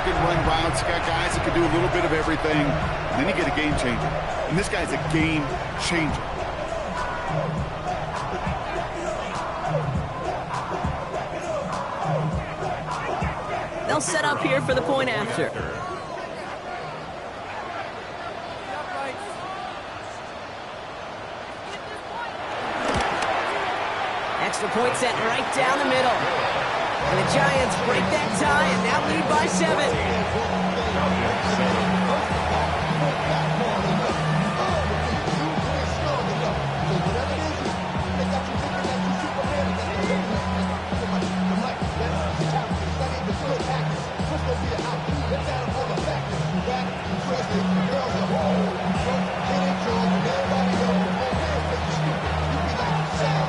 can run routes. You got guys that can do a little bit of everything. And then you get a game changer. And this guy's a game changer. They'll set up here for the point after. Extra point set right down the middle. And the Giants break that tie and now lead by 7.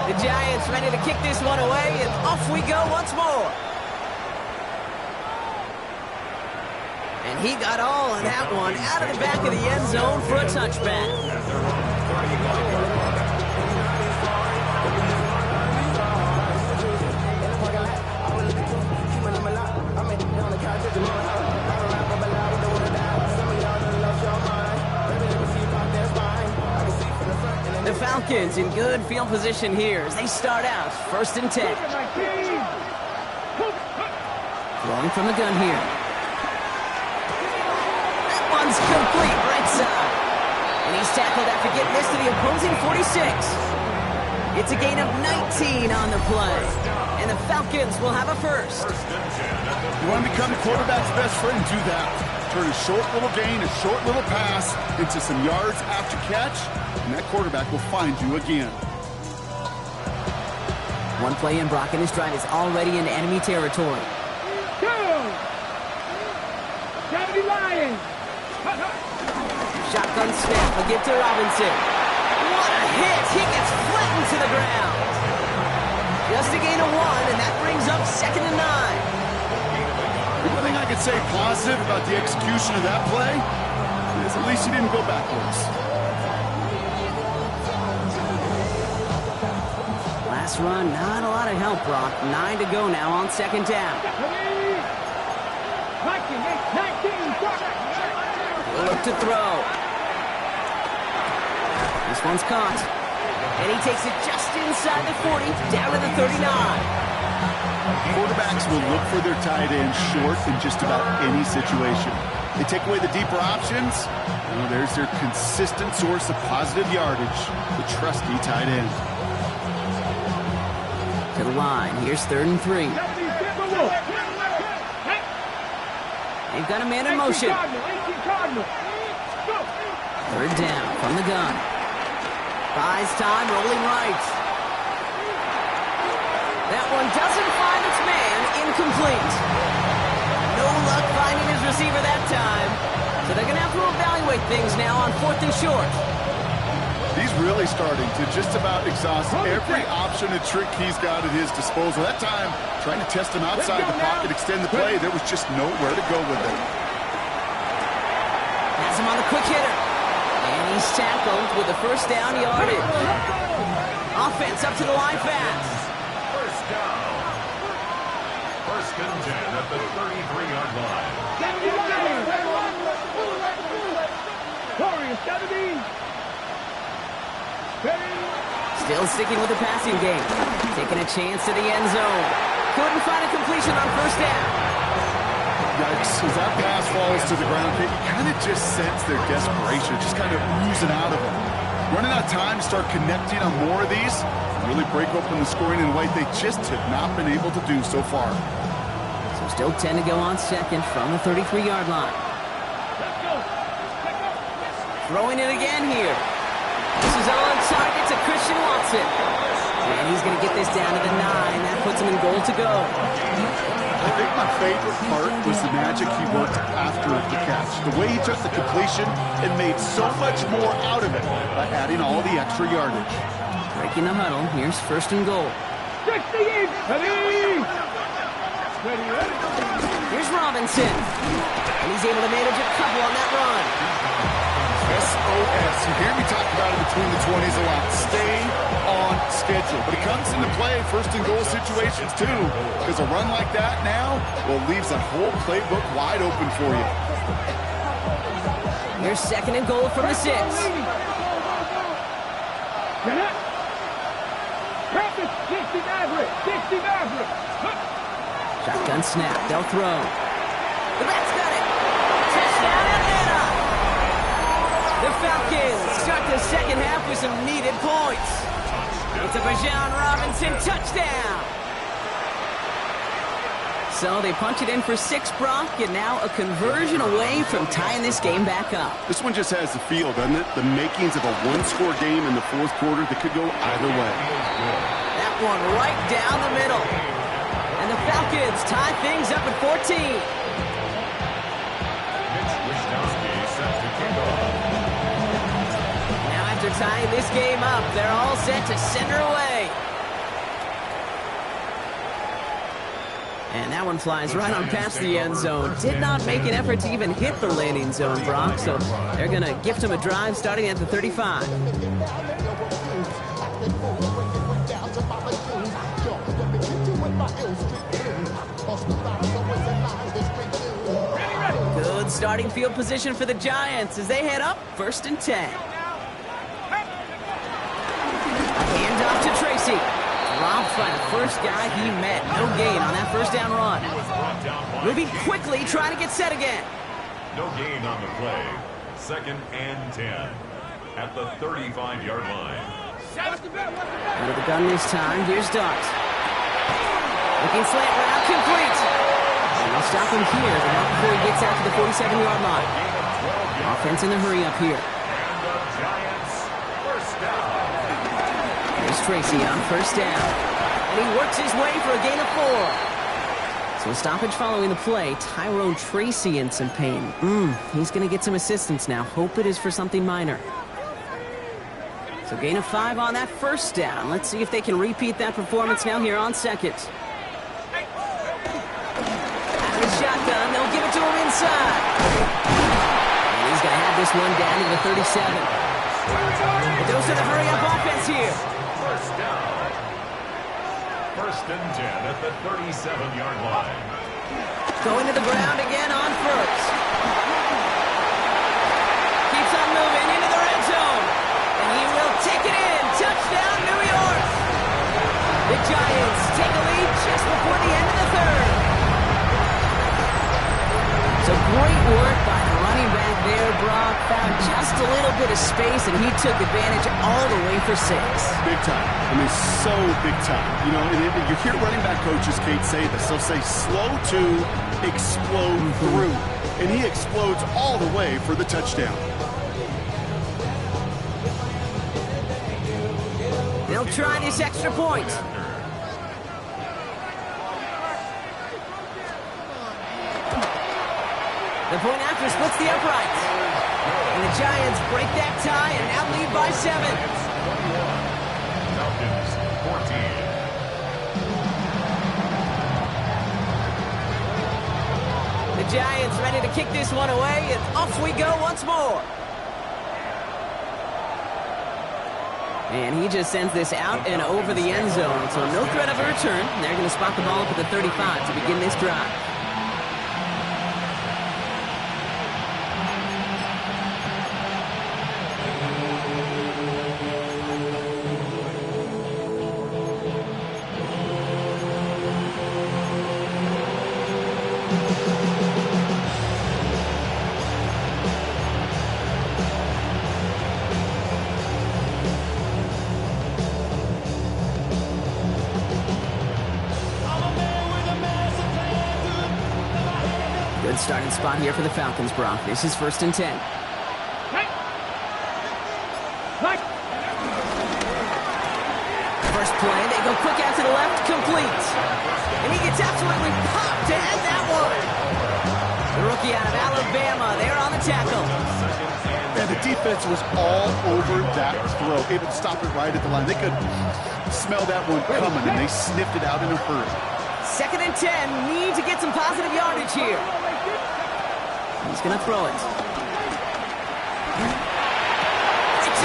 The Giants ready to kick this one away, and off we go once more. And he got all of that one out of the back of the end zone for a touchback. The Falcons in good field position here as they start out 1st and 10. Throwing from the gun here. That one's complete right side. And he's tackled after getting this to the opposing 46. It's a gain of 19 on the play. And the Falcons will have a first. You want to become the quarterback's best friend? Do that. Turn a short little gain, a short little pass into some yards after catch, and that quarterback will find you again. One play in, Brock, and his drive is already in enemy territory. Shotgun snap, a give to Robinson. What a hit! He gets flattened to the ground. Just a gain of 1, and that brings up 2nd and 9. The only thing I could say positive about the execution of that play is at least he didn't go backwards. Last run, not a lot of help, Brock. 9 to go now on 2nd down. He'll look to throw. This one's caught. And he takes it just inside the 40, down to the 39. Quarterbacks will look for their tight end short in just about any situation. They take away the deeper options. Well, there's their consistent source of positive yardage, the trusty tight end. To the line. Here's 3rd and 3. They've got a man in motion. 3rd down from the gun. Buys time, rolling right. That one doesn't find its man, incomplete. No luck finding his receiver that time. So they're going to have to evaluate things now on 4th and short. He's really starting to just about exhaust every option and trick he's got at his disposal. That time, trying to test him outside the pocket, extend the play, there was just nowhere to go with it. Has him on the quick hitter. And he's tackled with the 1st down yardage. Offense up to the line fast. 1st and 10 at the 33-yard line. Still sticking with the passing game. Taking a chance to the end zone. Couldn't find a completion on 1st down. Yikes, as that pass falls to the ground, you kind of just sense their desperation, just kind of oozing out of them. Running out of time to start connecting on more of these, really break open the scoring in a way they just have not been able to do so far. So still 10 to go on 2nd from the 33-yard line. Throwing it again here. This is on target to Christian Watson. And he's going to get this down to the 9. That puts him in goal to go. I think my favorite part was the magic he worked after the catch. The way he took the completion and made so much more out of it by adding all the extra yardage. Breaking the huddle. Here's 1st and goal. Here's Robinson. And he's able to manage a couple on that run. SOS. You hear me talk about it between the 20s a lot. Stay on schedule. But it comes into play first and goal situations too. Because a run like that now, well, leaves that whole playbook wide open for you. Here's second and goal from the 6. Shotgun snap. They'll throw. The Reds got it. Touchdown, Atlanta. The Falcons start the second half with some needed points. It's a Bijan Robinson touchdown. So they punch it in for 6, Brock, and now a conversion away from tying this game back up. This one just has the feel, doesn't it? The makings of a one-score game in the fourth quarter that could go either way. That one right down the middle. And the Falcons tie things up at 14. Now after tying this game up, they're all set to send her away. And that one flies right on past the end zone. Did not make an effort to even hit the landing zone, Brock. So they're going to gift him a drive starting at the 35. Good starting field position for the Giants as they head up 1st and 10. Hand off to Tracy. Dropped by the first guy he met. No gain on that first down run. Moving quickly, trying to get set again. No gain on the play. 2nd and 10 at the 35-yard line. Under the gun this time. Here's Dart. Looking slant route, complete. And they'll stop him here, but not before he gets out to the 47-yard line. Offense in the hurry up here. And the Giants first down. Here's Tracy on first down. And he works his way for a gain of 4. So a stoppage following the play. Tyrone Tracy in some pain. He's going to get some assistance now. Hope it is for something minor. So gain of 5 on that first down. Let's see if they can repeat that performance now here on second. Out of his shotgun, they'll give it to him inside. And he's going to have this one down to the 37. But those are the hurry-up offense here. First down. 1st and 10 at the 37-yard line. Going to the ground again on first. Keeps on moving into the red zone. And he will take it in. Touchdown, New York. The Giants take a lead just before the end of the 3rd. So great work by the running back there, Brock. Found just a little bit of space, and he took advantage all the way for 6. Big time. I mean, so big time. You know, and you hear running back coaches, Kate, say this. They'll say slow to explode through. And he explodes all the way for the touchdown. They'll try this extra point. The point after splits the uprights. And the Giants break that tie and now lead by 7. Falcons 14. The Giants ready to kick this one away, and off we go once more. And he just sends this out and over the end zone, so no threat of a return. They're going to spot the ball up at the 35 to begin this drive. Good starting spot here for the Falcons, Brock. This is 1st and 10. First play, they go quick out to the left, complete. And he gets absolutely popped to end that one. The rookie out of Alabama, they're on the tackle. And the defense was all over that throw, able to stop it right at the line. They could smell that one coming, and they sniffed it out in a hurry. 2nd and 10, need to get some positive yardage here. He's going to throw it.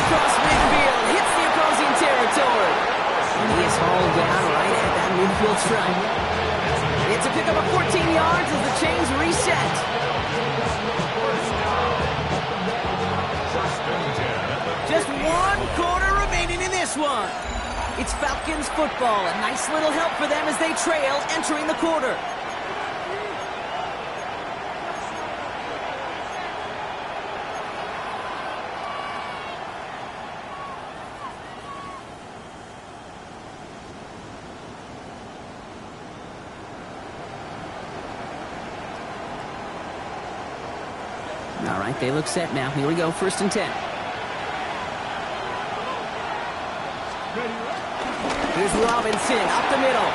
across midfield, hits the opposing territory. And he is hauled down right at that midfield stripe. It's a pickup of 14 yards as the chains reset. Just 1 quarter remaining in this one. It's Falcons football. A nice little help for them as they trail entering the quarter. All right, they look set now. Here we go, 1st and 10. Here's Robinson up the middle.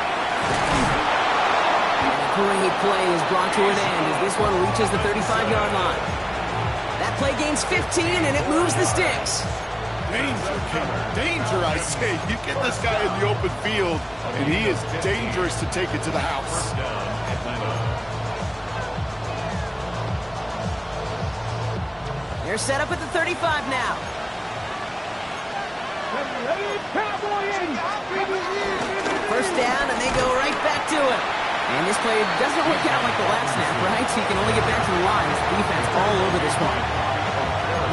And a great play is brought to an end as this one reaches the 35-yard line. That play gains 15, and it moves the sticks. Danger, King. Danger, I say. You get this guy in the open field, and he is dangerous to take it to the house. They're set up at the 35 now. First down, and they go right back to it. And this play doesn't work out like the last snap, right? So you can only get back to the line. The defense all over this one.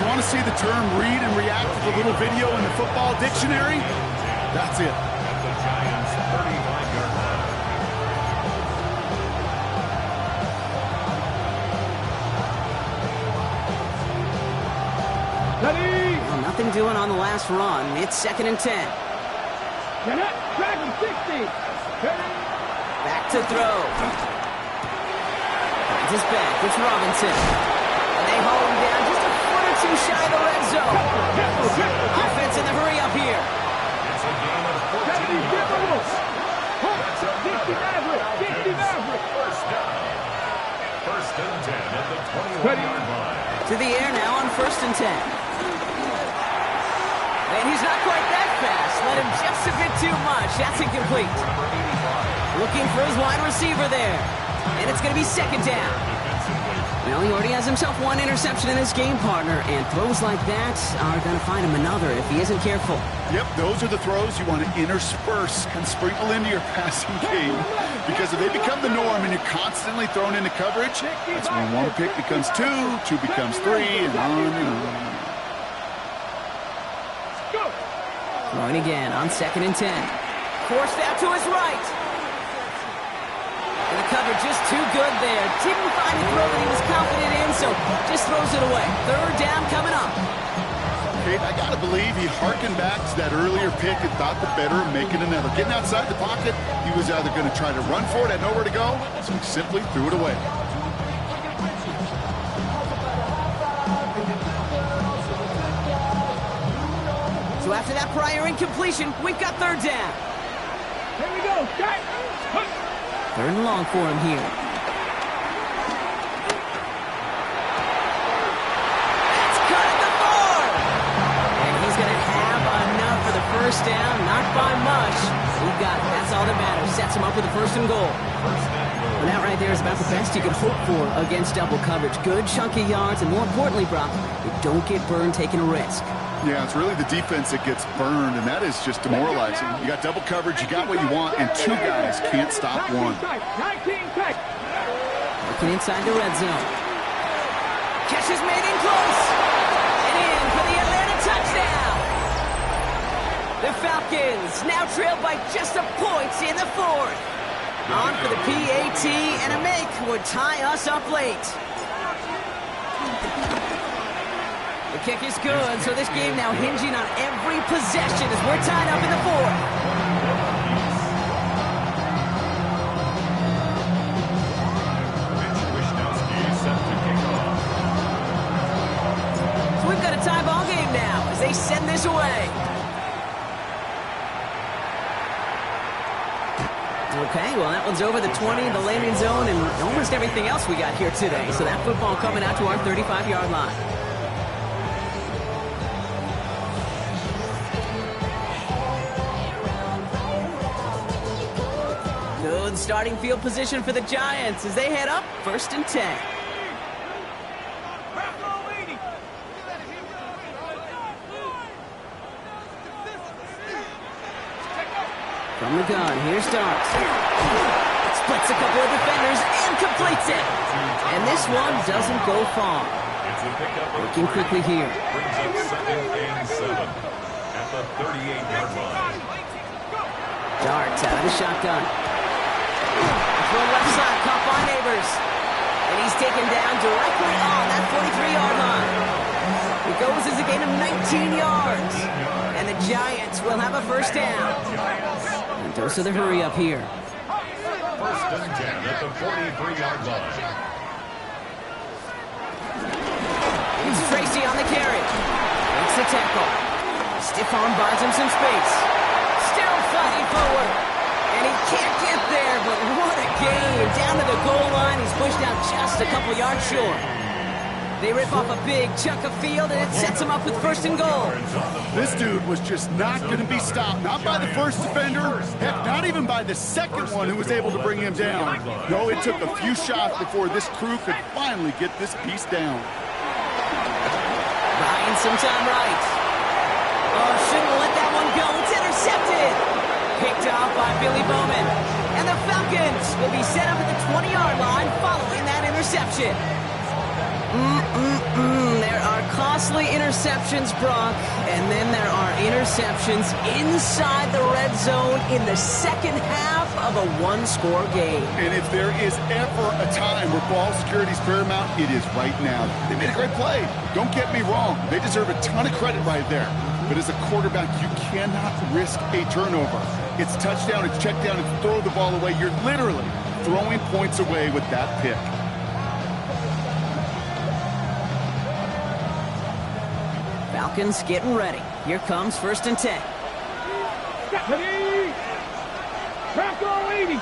You want to see the term read and react with a little video in the football dictionary? That's it. At the Giants' 35-yard line. Well, nothing doing on the last run. It's 2nd and 10. Back to throw. Finds his back. It's Robinson. And they haul him down just a foot or two shy of the red zone. Offense in the hurry up here. It's a gain of 14. First down. 1st and 10 at the 21-yard line. To the air now on 1st and 10. And he's not quite that fast. Let him just a bit too much. That's incomplete. Looking for his wide receiver there. And it's going to be 2nd down. Well, he already has himself 1 interception in his game, partner. And throws like that are going to find him another if he isn't careful. Yep, those are the throws you want to intersperse and sprinkle into your passing game. Because if they become the norm and you're constantly thrown into coverage, that's when 1 pick becomes 2, 2 becomes 3, and on and on. Throwing again on 2nd and 10. Forced out to his right. And the cover just too good there. Didn't find the throw that he was confident in, so just throws it away. 3rd down coming up. Kate, I got to believe he harkened back to that earlier pick and thought the better of making another. Getting outside the pocket, he was either going to try to run for it, had nowhere to go, so he simply threw it away. So after that prior incompletion, we've got 3rd down. Here we go. 3rd and long for him here. That's cut at the 4. And he's going to have enough for the 1st down. Not by much. He got it. That's all that matters. Sets him up with a 1st and goal. And that right there is about the best you can hope for against double coverage. Good chunky yards, and more importantly, Brock, you don't get burned taking a risk. Yeah, it's really the defense that gets burned, and that is just demoralizing. You got double coverage, you got what you want, and 2 guys can't stop 1. Working inside the red zone. Catch is made in close. And in for the Atlanta touchdown. The Falcons now trailed by just a point in the 4th. On for the PAT, and a make would tie us up late. The kick is good, so this game now hinging on every possession as we're tied up in the 4th. Mitch Wishnowsky set to kick off. So we've got a tie ball game now as they send this away. Okay, well, that one's over the 20, the landing zone, and almost everything else we got here today. So that football coming out to our 35-yard line. Good starting field position for the Giants as they head up 1st and 10. From the gun, here's Darts. Splits a couple of defenders and completes it. And this one doesn't go far. Working quickly here. Brings up 2nd and 7 at the 38-yard line. Darts out of the shotgun. Throw left side, caught by Neighbors. And he's taken down directly on that 43-yard line. It goes as a gain of 19 yards. And the Giants will have a first down. And dose of the hurry up here. 1st and 10 at the 43-yard line. Here's Tracy on the carry. Makes the tackle. Stiff arm buys him some space. Still fighting forward. And he can't get there, but what a game. Down to the goal line. He's pushed out just a couple yards short. They rip off a big chunk of field, and it sets him up with 1st and goal. This dude was just not going to be stopped. Not by the first defender. Heck, not even by the second one who was able to bring him down. No, it took a few shots before this crew could finally get this piece down. Buying some time right. Oh, shouldn't let that one go. It's intercepted. Picked off by Billy Bowman. And the Falcons will be set up at the 20-yard line following that interception. There are costly interceptions, Brock, and then there are interceptions inside the red zone in the second half of a one-score game. And if there is ever a time where ball security is paramount, it is right now. They made a great play. Don't get me wrong. They deserve a ton of credit right there. But as a quarterback, you cannot risk a turnover. It's touchdown, it's check down, it's throw the ball away. You're literally throwing points away with that pick. Falcons getting ready. Here comes 1st and 10. Ready. Tackle 80.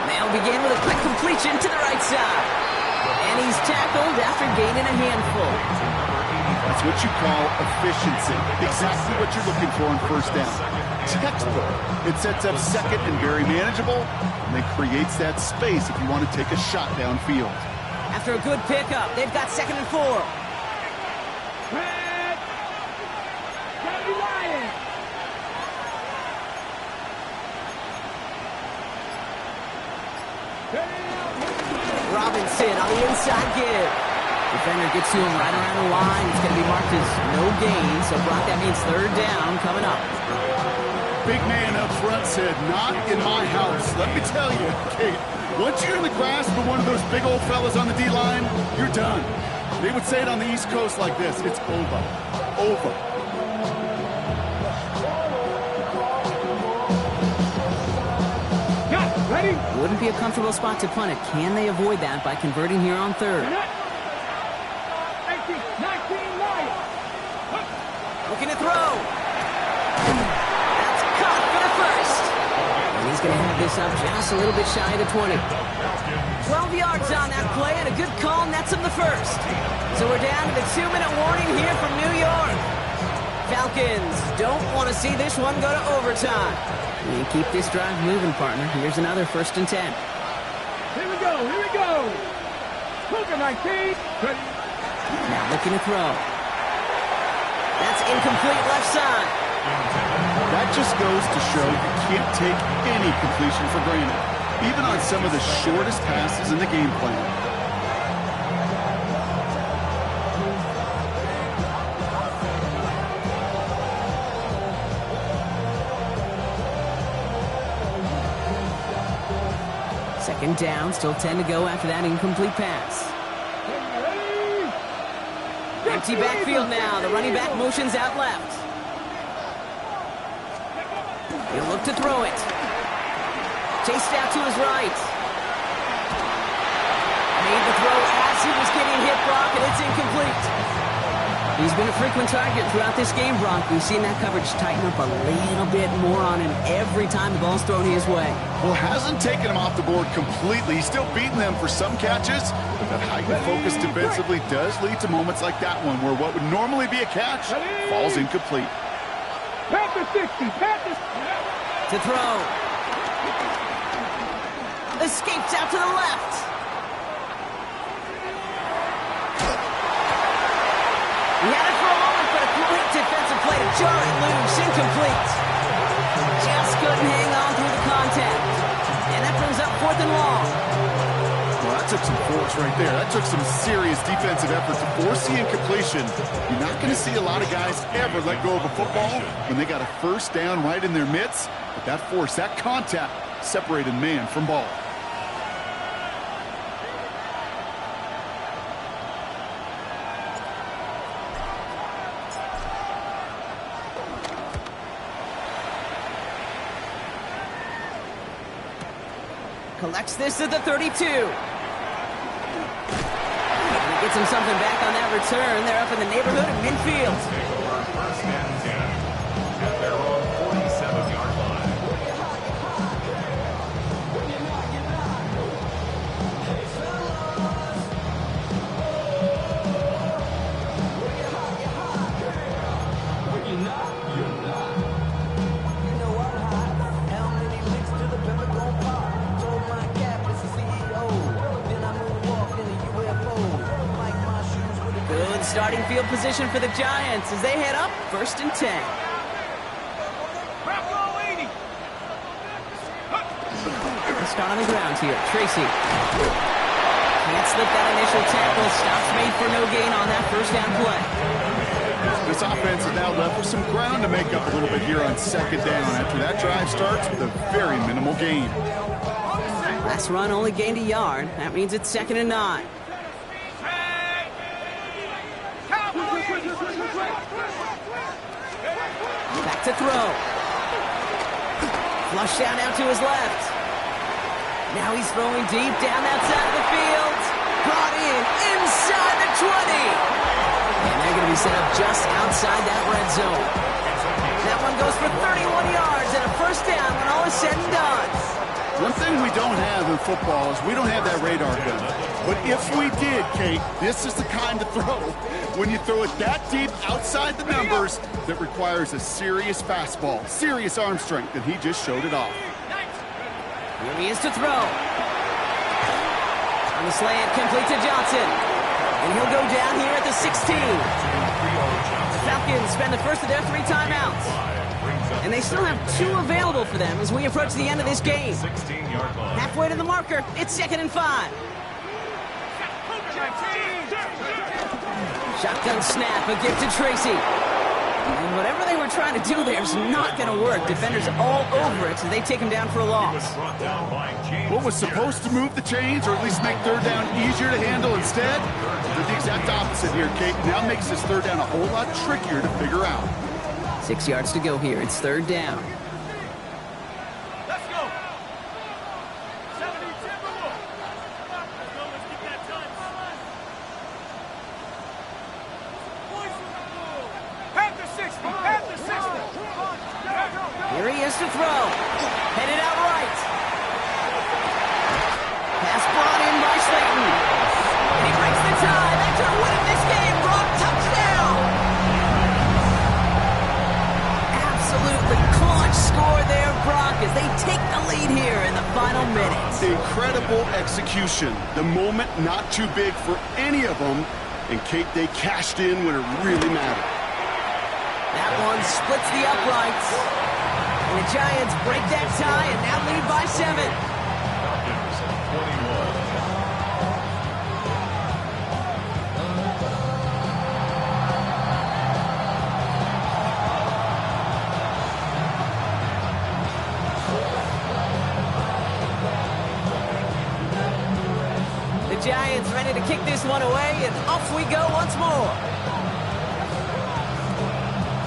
They'll begin with a quick completion to the right side. And he's tackled after gaining a handful. That's what you call efficiency. Exactly what you're looking for on 1st down. Textbook. It sets up 2nd and very manageable, and then creates that space if you want to take a shot downfield. After a good pickup, they've got 2nd and 4. Red. Johnny Ryan. Robinson on the inside give. Defender gets to him right around the line. It's going to be marked as no gain, so Brock, that means 3rd down coming up. Big man up front said, not in my house. Let me tell you, Kate, once you're in the grasp of one of those big old fellas on the D-line, you're done. They would say it on the East Coast like this, it's over. Over. Got it. Ready. Wouldn't be a comfortable spot to punt it. Can they avoid that by converting here on 3rd? 19, Lions. Looking to throw. That's caught for the 1st. And he's going to have this up just a little bit shy of the 20. 12 yards on that play, and a good call nets him the 1st. So we're down to the 2-minute warning here from New York. Falcons don't want to see this one go to overtime. And keep this drive moving, partner. Here's another 1st and 10. Here we go. Here we go. Hooker 19. Ready. Now looking to throw. That's incomplete left side. That just goes to show you can't take any completion for granted, even on some of the shortest passes in the game plan. Second down, still 10 to go after that incomplete pass. Empty backfield now. The running back motions out left. He'll look to throw it. Chased out to his right. Made the throw as he was getting hit, Brock, and it's incomplete. He's been a frequent target throughout this game, Brock. We've seen that coverage tighten up a little bit more on him every time the ball's thrown his way. Well, hasn't taken him off the board completely. He's still beating them for some catches, but that heightened focus defensively does lead to moments like that one where what would normally be a catch falls incomplete. Panther 60. Panther. To throw. Escapes out to the left. He had it for a moment, but a great defensive play to Short, loose, incomplete. Just couldn't hang on through the contact. And that brings up 4th and long. Well, that took some force right there. That took some serious defensive effort to force the incompletion. You're not going to see a lot of guys ever let go of a football when they got a first down right in their midst. But that force, that contact, separated man from ball. Collects this at the 32. Gets him something back on that return. They're up in the neighborhood of midfield. First and 10 at their own 47-yard line. Good starting field position for the Giants as they head up 1st and 10. Start on the ground here. Tracy. Can't slip that initial tackle. Stops made for no gain on that first down play. This offense is now left with some ground to make up a little bit here on 2nd down after that drive starts with a very minimal gain. Last run only gained a yard. That means it's 2nd and 9. Back to throw. Flush down out to his left. Now he's throwing deep down that side of the field. Brought in inside the 20. And they're going to be set up just outside that red zone. That one goes for 31 yards and a first down when all is said and done. One thing we don't have in football is we don't have that radar gun. But if we did, Kate, this is the kind of throw when you throw it that deep outside the numbers that requires a serious fastball, serious arm strength, and he just showed it off. Here he is to throw. On the slant, complete to Johnson. And he'll go down here at the 16. Falcons spend the first of their 3 timeouts. And they still have 2 available for them as we approach the end of this game. 16-yard line. Halfway to the marker, it's 2nd and 5. Shotgun snap, a gift to Tracy. And whatever they were trying to do there is not going to work. Defenders all over it, so they take him down for a loss. What was supposed to move the chains or at least make 3rd down easier to handle instead? Did the exact opposite here, Kate. Now makes this 3rd down a whole lot trickier to figure out. 6 yards to go here. It's 3rd down. Let's go. 70 Timberwolves. Let's get that done. Panther 60. Panther 60. Here he is to throw. Headed out right. Pass brought in by Slayton. And he breaks the tie. That could win him this game. Brock, touchdown. Absolutely clutch score there, Brock, as they take the lead here in the final minutes. Incredible execution. The moment not too big for any of them. And Kate, they cashed in when it really mattered. That one splits the uprights. And the Giants break that tie and now lead by 7. Falcons 21. The Giants ready to kick this one away, and off we go once more.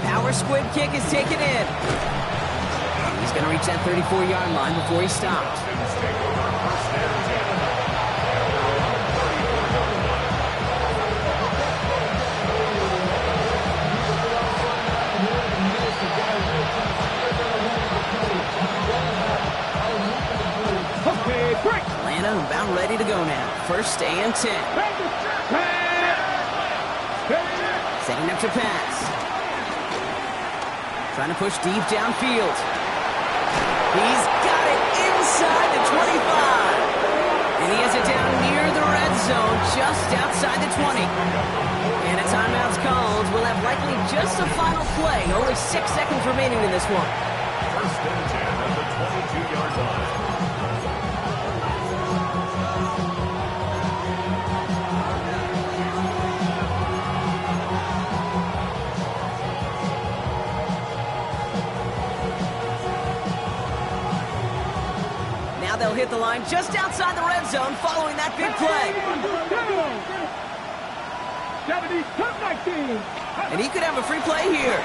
Power squib kick is taken in. He's going to reach that 34-yard line before he stops. Okay, break. Atlanta about ready to go now. 1st and 10. Setting up to pass. Trying to push deep downfield. He's got it inside the 25. And he has it down near the red zone, just outside the 20. And a timeout's called. We'll have likely just a final play. Only 6 seconds remaining in this one. First and 10 at the 22-yard line. Now they'll hit the line just outside the red zone following that big play. 19. And he could have a free play here.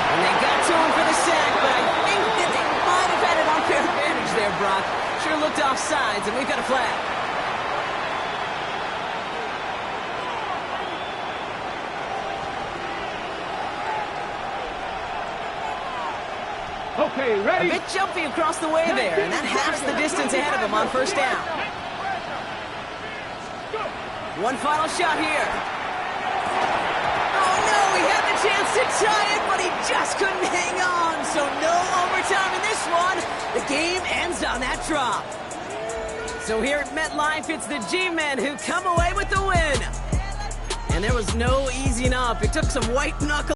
And they got to him for the sack, but I think that they might have had an unfair advantage there, Brock. Sure looked off sides, and we've got a flag. Okay, ready? A bit jumpy across the way there, and that halves the distance ahead of him on first down. One final shot here. Oh, no, he had the chance to tie it, but he just couldn't hang on. So no overtime in this one. The game ends on that drop. So here at MetLife, it's the G-Men who come away with the win. And there was no easing up. It took some white knuckle.